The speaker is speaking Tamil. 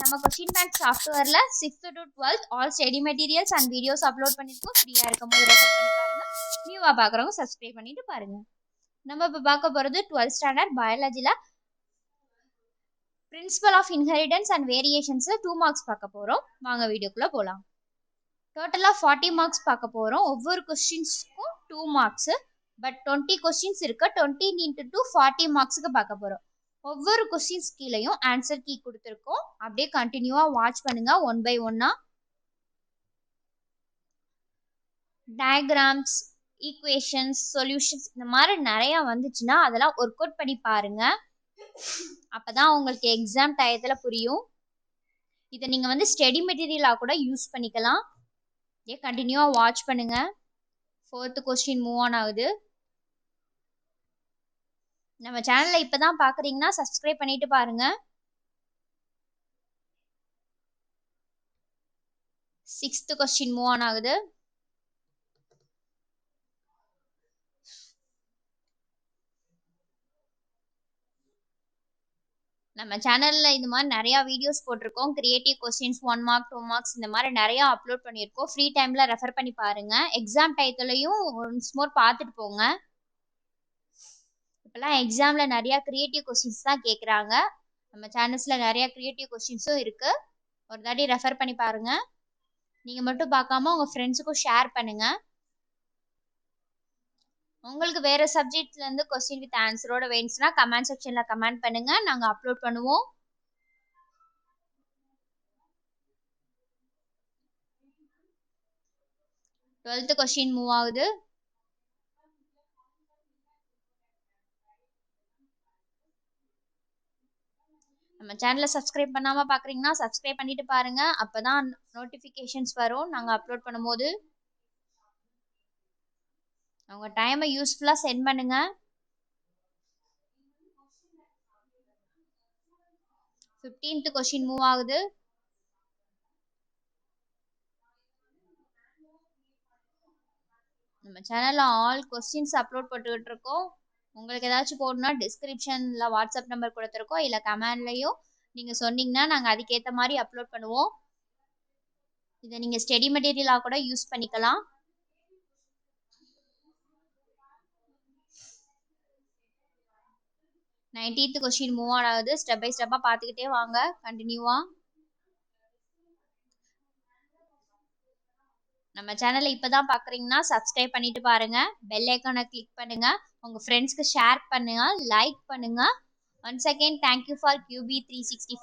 நம்ம கொஸ்டின் பேங்க் சாஃப்ட்வேர்ல 6th to 12th all study materials and videos upload பண்ணிருக்கோம். ஃப்ரீயா இருக்கும்போது ரெஃபர் பண்ணி பாருங்க. நியூவா பார்க்குறவங்க சப்ஸ்கிரைப் பண்ணிட்டு பாருங்க. நம்ம இப்போ பார்க்க போகிறது 12th ஸ்டாண்டர்ட் பயாலஜியில் பிரின்சிபல் ஆஃப் இன்ஹெரிடன்ஸ் அண்ட் வேரியேஷன்ஸில் 2 மார்க்ஸ் பார்க்க போகிறோம். வாங்க வீடியோக்குள்ளே போகலாம். டோட்டலாக 40 மார்க்ஸ் பார்க்க போகிறோம். ஒவ்வொரு கொஸ்டின்ஸ்க்கும் 2 மார்க்ஸு, பட் 20 கொஸ்டின்ஸ் இருக்கு. 20 into 2 40 மார்க்ஸுக்கு பார்க்க போகிறோம். ஒவ்வொரு கொஸ்டின்ஸ் கீழேயும் ஆன்சர் கீ கொடுத்துருக்கோம். அப்படியே கண்டினியூவாக வாட்ச் பண்ணுங்க. 1 by 1 டயக்ராம்ஸ், ஈக்குவேஷன்ஸ், சொல்யூஷன்ஸ் இந்த மாதிரி நிறையா வந்துச்சுன்னா அதெல்லாம் ஒர்க் அவுட் பண்ணி பாருங்க. அப்போதான் உங்களுக்கு எக்ஸாம் டயத்தில் புரியும். இதை நீங்கள் வந்து ஸ்டடி மெட்டீரியலாக கூட யூஸ் பண்ணிக்கலாம். கண்டினியூவாக வாட்ச் பண்ணுங்க. 4th கொஸ்டின் மூவ் ஆன் ஆகுது. நம்ம சேனலை இப்போ தான் பார்க்குறீங்கன்னா சப்ஸ்கிரைப் பண்ணிட்டு பாருங்க. 6th கொஸ்டின் மூவ் ஆன் ஆகுது. நம்ம சேனலில் இந்த மாதிரி நிறையா வீடியோஸ் போட்டிருக்கோம். கிரியேட்டிவ் கொஸ்டின்ஸ் 1 மார்க் 2 மார்க்ஸ் இந்த மாதிரி நிறையா அப்லோட் பண்ணியிருக்கோம். ஃப்ரீ டைமில் ரெஃபர் பண்ணி பாருங்கள். எக்ஸாம் டயத்துலையும் ஒன்ஸ் மோர் பார்த்துட்டு போங்க. இப்போல்லாம் எக்ஸாமில் நிறையா கிரியேட்டிவ் கொஸ்டின்ஸ் தான் கேட்குறாங்க. நம்ம சேனல்ஸில் நிறையா கிரியேட்டிவ் கொஸ்டின்ஸும் இருக்குது. ஒரு தாட்டி ரெஃபர் பண்ணி பாருங்கள். நீங்கள் மட்டும் பார்க்காம உங்கள் ஃப்ரெண்ட்ஸுக்கும் ஷேர் பண்ணுங்கள். உங்களுக்கு வேறு சப்ஜெக்ட்லேருந்து கொஸ்டின் வித் ஆன்சரோட வேணுச்சுன்னா கமெண்ட் செக்ஷனில் கமெண்ட் பண்ணுங்கள். நாங்கள் அப்லோட் பண்ணுவோம். டுவெல்த்து கொஸ்டின் மூவ் ஆகுது. நம்ம சேனலை சப்ஸ்கிரைப் பண்ணாமல் பார்க்குறீங்கன்னா சப்ஸ்கிரைப் பண்ணிட்டு பாருங்கள். அப்போ தான் நோட்டிஃபிகேஷன்ஸ் வரும் நாங்கள் அப்லோட் பண்ணும்போது. அவங்க டைமை யூஸ்ஃபுல்லாக சென்ட் பண்ணுங்கள். 15th கொஸ்டின் மூவ் ஆகுது. நம்ம சேனலில் ஆல் கொஸ்டின்ஸ் அப்லோட் போட்டுக்கிட்டு இருக்கோம். உங்களுக்கு ஏதாச்சும் போடணும்னா டிஸ்கிரிப்ஷனில் வாட்ஸ்அப் நம்பர் கொடுத்துருக்கோம், இல்லை கமெண்ட்லேயும் நீங்கள் சொன்னீங்கன்னா நாங்கள் அதுக்கேற்ற மாதிரி அப்லோட் பண்ணுவோம். இதை நீங்கள் ஸ்டடி மெட்டீரியலாக கூட யூஸ் பண்ணிக்கலாம். நைன்டீன்த் கொஸ்டின் மூவ் ஆன் ஆகுது. ஸ்டெப் பை ஸ்டெப்பாக பார்த்துக்கிட்டே வாங்க கண்டினியூவாக. நம்ம சேனலை இப்போ தான் பார்க்குறீங்கன்னா சப்ஸ்கிரைப் பண்ணிட்டு பாருங்கள். பெல் ஐக்கானை கிளிக் பண்ணுங்கள். உங்கள் ஃப்ரெண்ட்ஸ்க்கு ஷேர் பண்ணுங்கள், லைக் பண்ணுங்கள். Once again thank you for QB365.